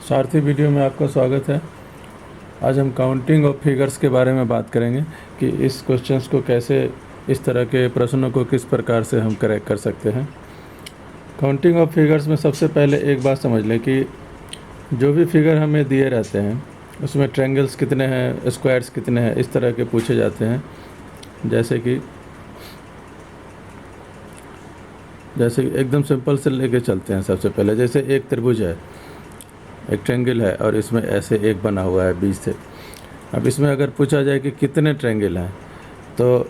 सारथी video में आपका स्वागत है। आज हम काउंटिंग ऑफ फिगर्स के बारे में बात करेंगे कि इस क्वेश्चंस को कैसे, इस तरह के प्रश्नों को किस प्रकार से हम करेक्ट कर सकते हैं। काउंटिंग ऑफ फिगर्स में सबसे पहले एक बात समझ लें कि जो भी फिगर हमें दिए रहते हैं उसमें ट्रायंगल्स कितने हैं, स्क्वायर्स कितने हैं, इस तरह के पूछे जाते हैं। जैसे कि एकदम सिंपल से लेके चलते हैं। सबसे पहले जैसे एक त्रिभुज है, एक ट्रायंगल है और इसमें ऐसे एक बना हुआ है बीच से। अब इसमें अगर पूछा जाए कि कितने ट्रायंगल हैं, तो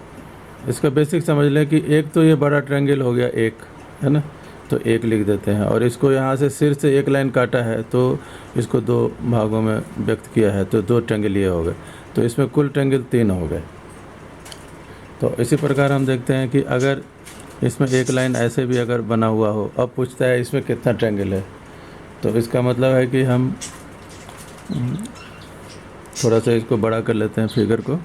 इसका बेसिक समझ लें कि एक तो ये बड़ा ट्रायंगल हो गया, एक है ना, तो एक लिख देते हैं। और इसको यहाँ से सिर से एक लाइन काटा है तो इसको दो भागों में व्यक्त किया है, तो दो ट्रायंगल ये हो गए, तो इसमें कुल ट्रायंगल 3 हो गए। तो इसी प्रकार हम देखते हैं कि अगर इसमें एक लाइन ऐसे भी अगर बना हुआ हो, अब पूछता है इसमें कितना ट्रायंगल है, तो इसका मतलब है कि हम थोड़ा सा इसको बड़ा कर लेते हैं फिगर को।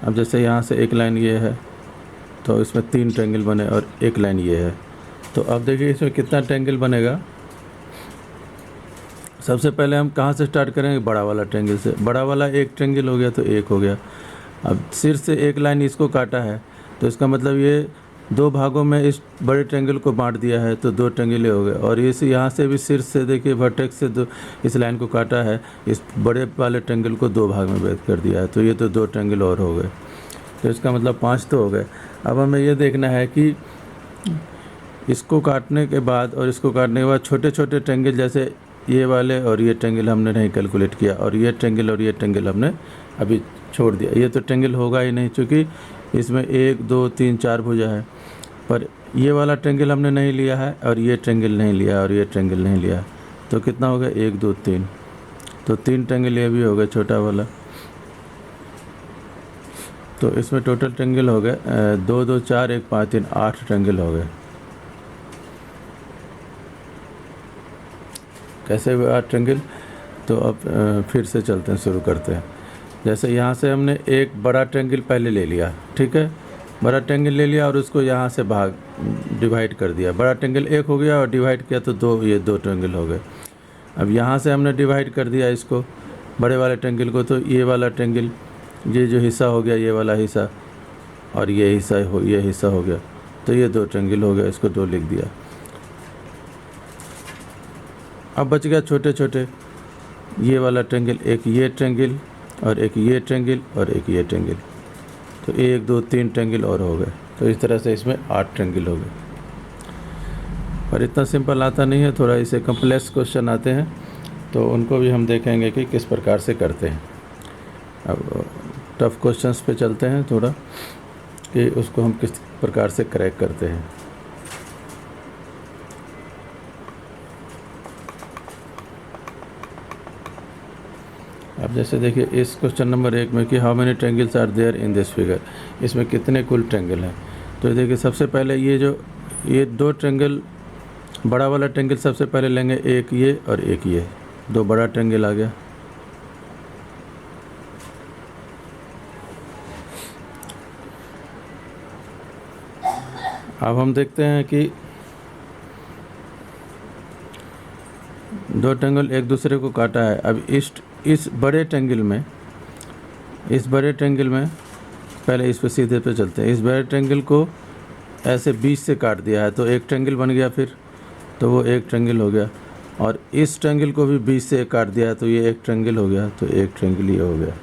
अब जैसे यहाँ से एक लाइन ये है तो इसमें 3 ट्रायंगल बने और एक लाइन ये है, तो अब देखिए इसमें कितना ट्रायंगल बनेगा। सबसे पहले हम कहाँ से स्टार्ट करेंगे, बड़ा वाला ट्रायंगल से। बड़ा वाला एक ट्रायंगल हो गया तो एक हो गया। अब सिर से एक लाइन इसको काटा है, तो इसका मतलब ये दो भागों में इस बड़े ट्रायंगल को बांट दिया है, तो दो ट्रायंगल हो गए। और इस यहाँ से भी सिर से देखिए वर्टेक्स से दो इस लाइन को काटा है, इस बड़े वाले ट्रायंगल को दो भाग में व्यक्त कर दिया है, तो ये तो दो ट्रायंगल और हो गए। तो इसका मतलब 5 तो हो गए। अब हमें ये देखना है कि इसको काटने के बाद और इसको काटने के बाद छोटे छोटे ट्रायंगल, जैसे ये वाले और ये ट्रायंगल हमने नहीं कैलकुलेट किया, और ये ट्रायंगल और ये ट्रायंगल हमने अभी छोड़ दिया। ये तो ट्रायंगल होगा ही नहीं, क्योंकि इसमें 1 2 3 4 भुजा है, पर ये वाला ट्रायंगल हमने नहीं लिया है और ये ट्रायंगल नहीं लिया और ये ट्रायंगल नहीं लिया। तो कितना हो गया, 1 2 3, तो 3 ट्रायंगल ये भी हो गया छोटा वाला। तो इसमें टोटल ट्रायंगल हो गए 2 2 4 1 5 3 8 ट्रायंगल हो गए। कैसे हुए 8 ट्रायंगल, तो अब फिर से चलते हैं, शुरू करते हैं। जैसे यहाँ से हमने एक बड़ा ट्रायंगल पहले ले लिया, ठीक है, बड़ा ट्रायंगल ले लिया और उसको यहाँ से भाग डिवाइड कर दिया। बड़ा ट्रायंगल एक हो गया और डिवाइड किया तो दो ट्रायंगल हो गए। अब यहाँ से हमने डिवाइड कर दिया इसको, बड़े वाले ट्रायंगल को, तो ये वाला ट्रायंगल, ये जो हिस्सा हो गया, ये वाला हिस्सा, और ये हिस्सा हो गया, तो ये 2 ट्रायंगल हो गया, इसको 2 लिख दिया। अब बच गया छोटे छोटे, ये वाला ट्रायंगल, एक ये ट्रायंगल और एक ये ट्रायंगल और एक ये ट्रायंगल, तो 1 2 3 ट्रायंगल और हो गए। तो इस तरह से इसमें 8 ट्रायंगल हो गए। पर इतना सिंपल आता नहीं है, थोड़ा इसे कम्प्लेक्स क्वेश्चन आते हैं, तो उनको भी हम देखेंगे कि किस प्रकार से करते हैं। अब टफ क्वेश्चंस पे चलते हैं थोड़ा, कि उसको हम किस प्रकार से क्रैक करते हैं। अब जैसे देखिए इस क्वेश्चन नंबर 1 में कि how many triangles are there in this figure, इसमें कितने कुल ट्रायंगल हैं। तो देखिए सबसे पहले ये 2 ट्रायंगल, बड़ा वाला ट्रायंगल सबसे पहले लेंगे, एक ये और एक ये, 2 बड़ा ट्रायंगल आ गया। अब हम देखते हैं कि 2 ट्रायंगल एक दूसरे को काटा है। अब इस बड़े ट्रायंगल में पहले इस पे सीधे पे चलते हैं। इस बड़े ट्रायंगल को ऐसे बीच से काट दिया है, तो एक ट्रायंगल बन गया, फिर तो वो एक ट्रायंगल हो गया। और इस ट्रायंगल को भी बीच से काट दिया है, तो ये एक ट्रायंगल हो गया, तो एक ट्रायंगल ये हो गया।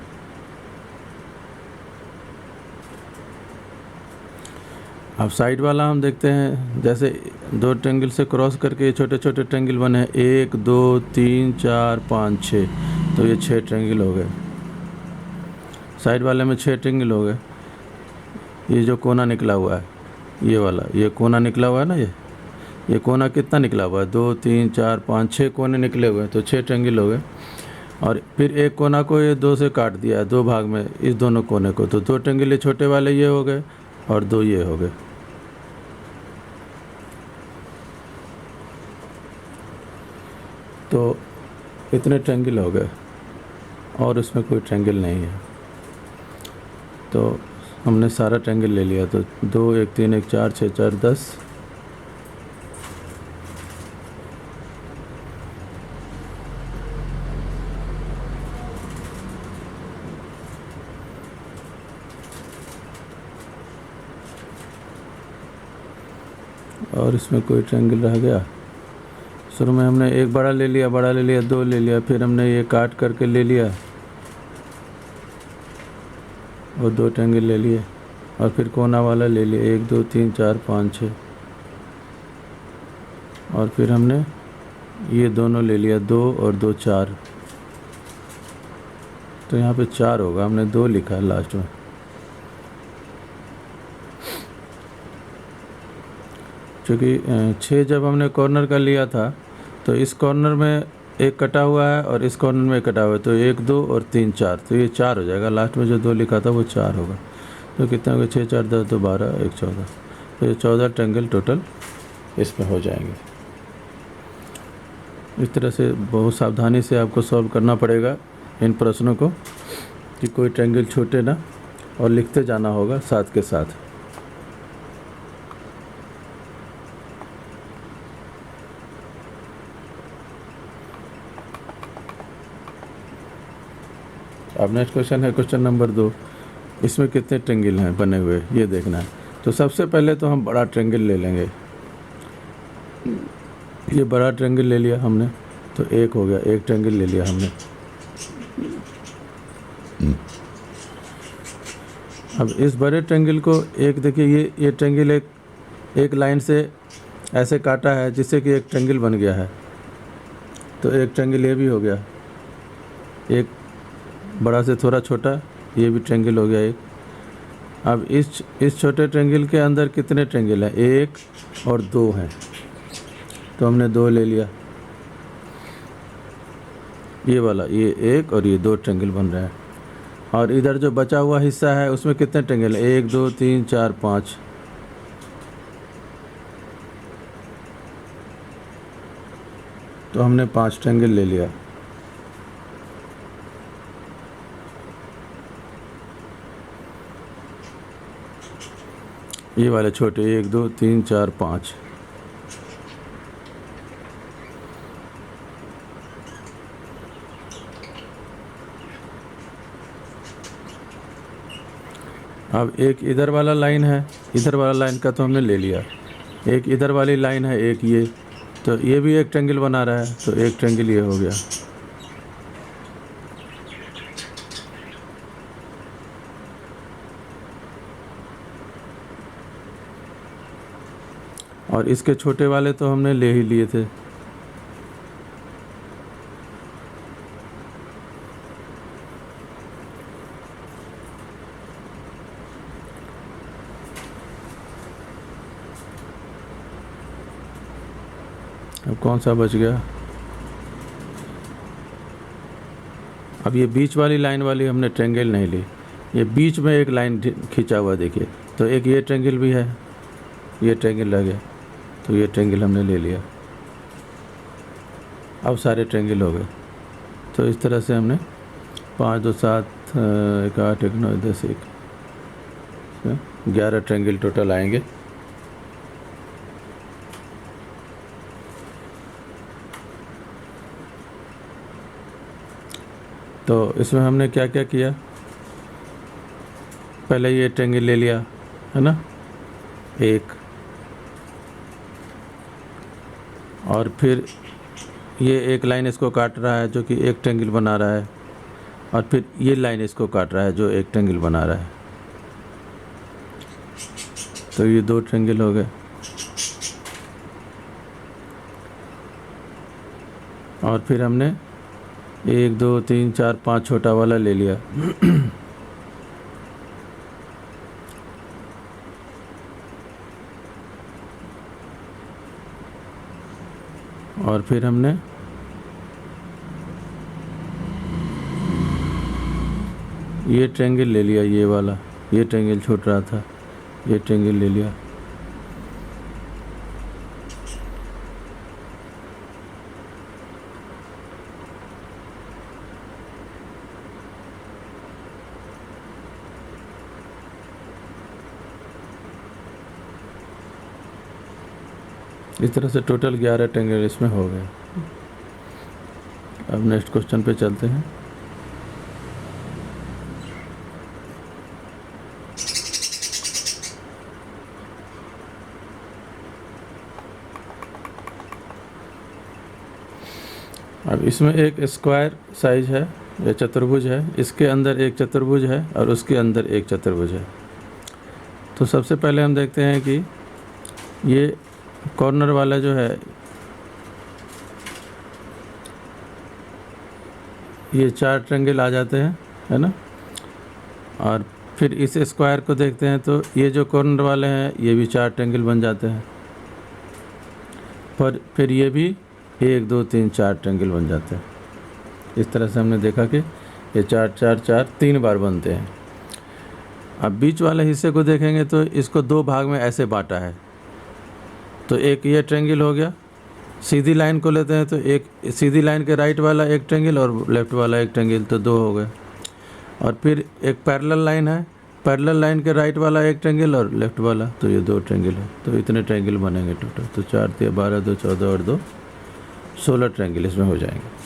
अब साइड वाला हम देखते हैं, जैसे 2 ट्रायंगल से क्रॉस करके छोटे छोटे ट्रायंगल बने हैं, 1 2 3 4 5 6, तो ये 6 ट्रायंगल हो गए। साइड वाले में 6 ट्रायंगल हो गए। ये जो कोना निकला हुआ है, ये वाला, ये कोना निकला हुआ है ना, ये कोना कितना निकला हुआ है, 2 3 4 5 6 कोने निकले हुए हैं, तो 6 ट्रायंगल हो गए। और फिर एक कोना को ये 2 से काट दिया है, 2 भाग में, इस दोनों कोने को, तो 2 ट्रायंगल ये छोटे वाले ये हो गए और 2 ये हो गए। तो इतने ट्रायंगल हो गए और उसमें कोई ट्रायंगल नहीं है। तो हमने सारा ट्रायंगल ले लिया, तो 2 1 3 1 4 6 4 10 और इसमें कोई ट्रायंगल रह गया। शुरू में हमने एक बड़ा ले लिया, दो ले लिया, फिर हमने ये काट करके ले लिया और दो ट्रायंगल ले लिए, और फिर कोना वाला ले लिया, 1 2 3 4 5 6, और फिर हमने ये दोनों ले लिया, 2 और 2 4। तो यहाँ पे 4 होगा, हमने 2 लिखा है लास्ट में। क्योंकि 6 जब हमने कॉर्नर का लिया था तो इस कॉर्नर में एक कटा हुआ है और इस कॉर्नर में एक कटा हुआ है, तो 1 2 और 3 4, तो ये 4 हो जाएगा। लास्ट में जो 2 लिखा था वो 4 होगा। तो कितना होगा, 6 4 10 2 12 1 14, तो ये 14 ट्रायंगल टोटल इसमें हो जाएंगे। इस तरह से बहुत सावधानी से आपको सॉल्व करना पड़ेगा इन प्रश्नों को, कि कोई ट्रायंगल छूटे ना, और लिखते जाना होगा साथ के साथ। अब नेक्स्ट क्वेश्चन है क्वेश्चन नंबर 2। इसमें कितने ट्रायंगल हैं बने हुए ये देखना है। तो सबसे पहले तो हम बड़ा ट्रायंगल ले लेंगे। ये बड़ा ट्रायंगल ले लिया हमने, तो 1 हो गया, 1 ट्रायंगल ले लिया हमने। अब इस बड़े ट्रायंगल को एक देखिए, ये ट्रायंगल एक लाइन से ऐसे काटा है जिससे कि एक ट्रायंगल बन गया है। तो एक ट्रायंगल ये भी हो गया, एक बड़ा से थोड़ा छोटा ये भी ट्रायंगल हो गया एक। अब इस छोटे ट्रायंगल के अंदर कितने ट्रायंगल हैं, 1 और 2 हैं, तो हमने 2 ले लिया। ये वाला, ये 1 और ये 2 ट्रायंगल बन रहा है। और इधर जो बचा हुआ हिस्सा है उसमें कितने ट्रायंगल है, 1 2 3 4 5, तो हमने 5 ट्रायंगल ले लिया। ये वाले छोटे 1 2 3 4 5, अब एक इधर वाला लाइन है, इधर वाला लाइन का तो हमने ले लिया। एक इधर वाली लाइन है, एक ये, तो ये भी एक ट्रायंगल बना रहा है, तो एक ट्रायंगल ये हो गया। और इसके छोटे वाले तो हमने ले ही लिए थे। अब कौन सा बच गया, अब ये बीच वाली लाइन वाली हमने ट्रायंगल नहीं ली। ये बीच में एक लाइन खींचा हुआ देखिए, तो एक ये ट्रायंगल भी है, ये ट्रायंगल रह गया, तो ये ट्रायंगल हमने ले लिया। अब सारे ट्रायंगल हो गए। तो इस तरह से हमने 5 2 7 1 8 1 9 10 11 ट्रायंगल टोटल आएंगे। तो इसमें हमने क्या क्या किया, पहले ये ट्रायंगल ले लिया है ना, एक, और फिर ये एक लाइन इसको काट रहा है जो कि एक ट्रायंगल बना रहा है, और फिर ये लाइन इसको काट रहा है जो एक ट्रायंगल बना रहा है। तो ये 2 ट्रायंगल हो गए। और फिर हमने 1 2 3 4 5 छोटा वाला ले लिया। और फिर हमने ये ट्रायंगल ले लिया, ये वाला, ये ट्रायंगल छूट रहा था, ये ट्रायंगल ले लिया। इस तरह से टोटल 11 ट्रायंगल इसमें हो गए। अब नेक्स्ट क्वेश्चन पे चलते हैं। अब इसमें एक स्क्वायर साइज है या चतुर्भुज है, इसके अंदर एक चतुर्भुज है और उसके अंदर एक चतुर्भुज है। तो सबसे पहले हम देखते हैं कि ये कॉर्नर वाला जो है ये 4 ट्रायंगल आ जाते हैं, है ना। और फिर इस स्क्वायर को देखते हैं तो ये जो कॉर्नर वाले हैं ये भी 4 ट्रायंगल बन जाते हैं। पर फिर ये भी 1 2 3 4 ट्रायंगल बन जाते हैं। इस तरह से हमने देखा कि ये 4 4 4 3 बार बनते हैं। अब बीच वाले हिस्से को देखेंगे तो इसको 2 भाग में ऐसे बांटा है। तो एक ये ट्रायंगल हो गया, सीधी लाइन को लेते हैं तो एक सीधी लाइन के राइट वाला एक ट्रायंगल और लेफ्ट वाला एक ट्रायंगल, तो 2 हो गए। और फिर एक पैरेलल लाइन है, पैरेलल लाइन के राइट वाला एक ट्रायंगल और लेफ्ट वाला, तो ये 2 ट्रायंगल है। तो इतने ट्रायंगल बनेंगे टोटल। तो 4 3 12 2 14 और 2 16 ट्रायंगल इसमें हो जाएंगे।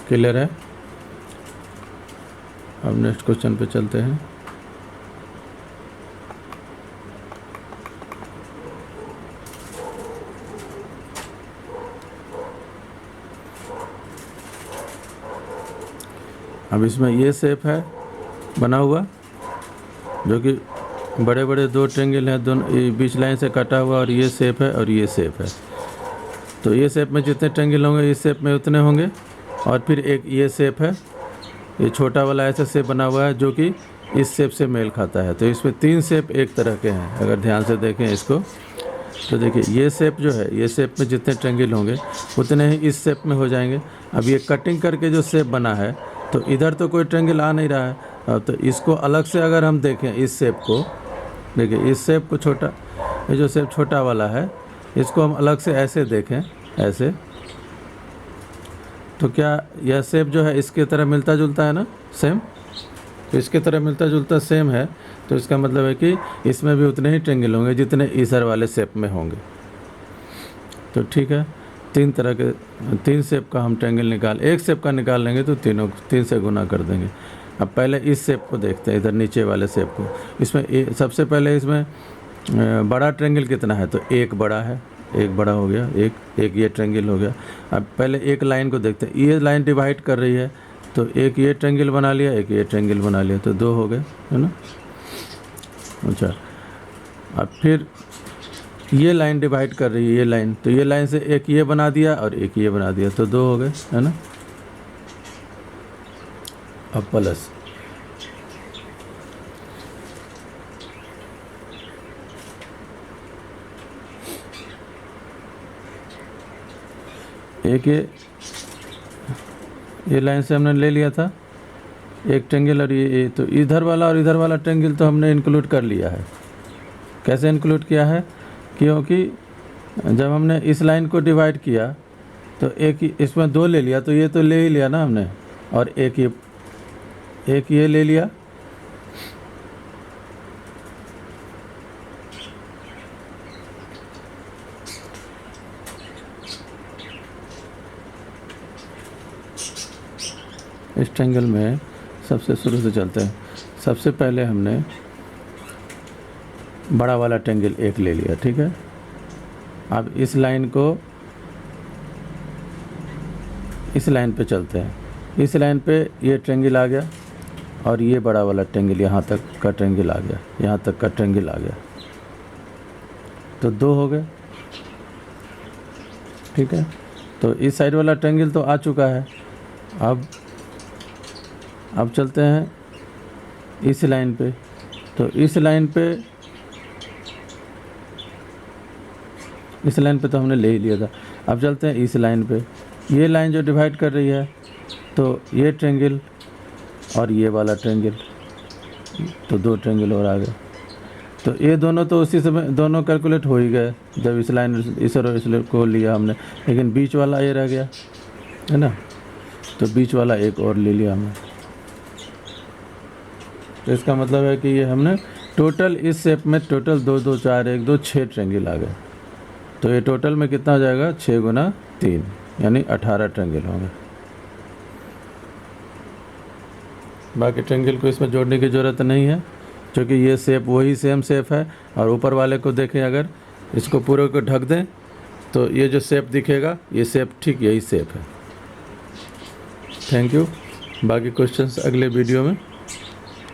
क्लियर है। अब नेक्स्ट क्वेश्चन पे चलते हैं। अब इसमें ये शेप है बना हुआ, जो कि बड़े बड़े 2 ट्रायंगल हैं, दोनों बीच लाइन से कटा हुआ, और ये शेप है और ये शेप है। तो ये शेप में जितने ट्रायंगल होंगे इस शेप में उतने होंगे। और फिर एक ये शेप है, ये छोटा वाला ऐसा शेप बना हुआ है जो कि इस शेप से मेल खाता है। तो इसमें 3 शेप एक तरह के हैं। अगर ध्यान से देखें इसको तो देखिए ये शेप जो है, ये शेप में जितने ट्रायंगल होंगे उतने ही इस शेप में हो जाएंगे। अब ये कटिंग करके जो शेप बना है तो इधर तो कोई ट्रायंगल आ नहीं रहा है। अब तो इसको अलग से अगर हम देखें, इस शेप को देखिए, इस शेप को छोटा, ये जो शेप छोटा वाला है इसको हम अलग से ऐसे देखें, ऐसे, तो क्या यह शेप जो है इसके तरह मिलता जुलता है ना, सेम। तो इसके तरह मिलता जुलता सेम है, तो इसका मतलब है कि इसमें भी उतने ही ट्रायंगल होंगे जितने इधर वाले शेप में होंगे। तो ठीक है, 3 तरह के 3 शेप का हम ट्रायंगल एक शेप का निकाल लेंगे तो 3 से गुना कर देंगे। अब पहले इस शेप को देखते हैं, इधर नीचे वाले शेप को। इसमें सबसे पहले इसमें बड़ा ट्रायंगल कितना है, तो एक बड़ा है, एक बड़ा हो गया, एक ये ट्रायंगल हो गया। अब पहले एक लाइन को देखते हैं, ये लाइन डिवाइड कर रही है, तो एक ये ट्रायंगल बना लिया, एक ये ट्रायंगल बना लिया, तो 2 हो गए, है ना। अच्छा, अब फिर ये लाइन डिवाइड कर रही है, ये लाइन, तो ये लाइन से एक ये बना दिया और एक ये बना दिया, तो 2 हो गए, है ना। अब प्लस एक ये लाइन से हमने ले लिया था एक ट्रायंगल, और ये तो इधर वाला और इधर वाला ट्रायंगल तो हमने इंक्लूड कर लिया है। कैसे इंक्लूड किया है, क्योंकि जब हमने इस लाइन को डिवाइड किया तो एक ही इसमें 2 ले लिया, तो ये तो ले ही लिया ना हमने, और एक ये ले लिया। इस ट्रायंगल में सबसे शुरू से चलते हैं। सबसे पहले हमने बड़ा वाला ट्रायंगल एक ले लिया, ठीक है। अब इस लाइन पे चलते हैं। इस लाइन पे ये ट्रायंगल आ गया और ये बड़ा वाला ट्रायंगल यहाँ तक का ट्रायंगल आ गया, यहाँ तक का ट्रायंगल आ गया, तो 2 हो गए, ठीक है। तो इस साइड वाला ट्रायंगल तो आ चुका है। अब चलते हैं इस लाइन पे। तो इस लाइन पे तो हमने ले ही लिया था। अब चलते हैं इस लाइन पे। ये लाइन जो डिवाइड कर रही है, तो ये ट्रायंगल और ये वाला ट्रायंगल, तो 2 ट्रायंगल और आ गए। तो ये दोनों तो उसी समय दोनों कैलकुलेट हो ही गए जब इस लाइन इस को लिया हमने, लेकिन बीच वाला ये रह गया, है ना। तो बीच वाला एक और ले लिया हमने। तो इसका मतलब है कि ये हमने टोटल इस शेप में टोटल 2 2 4 1 2 6 ट्रायंगल आ गए। तो ये टोटल में कितना हो जाएगा, 6 गुना 3 यानी 18 ट्रायंगल होंगे। बाकी ट्रायंगल को इसमें जोड़ने की ज़रूरत नहीं है, क्योंकि ये शेप वही सेम शेप है। और ऊपर वाले को देखें, अगर इसको पूरे को ढक दें तो ये जो शेप दिखेगा ये शेप ठीक यही शेप है। Thank you. बाकी क्वेश्चंस अगले वीडियो में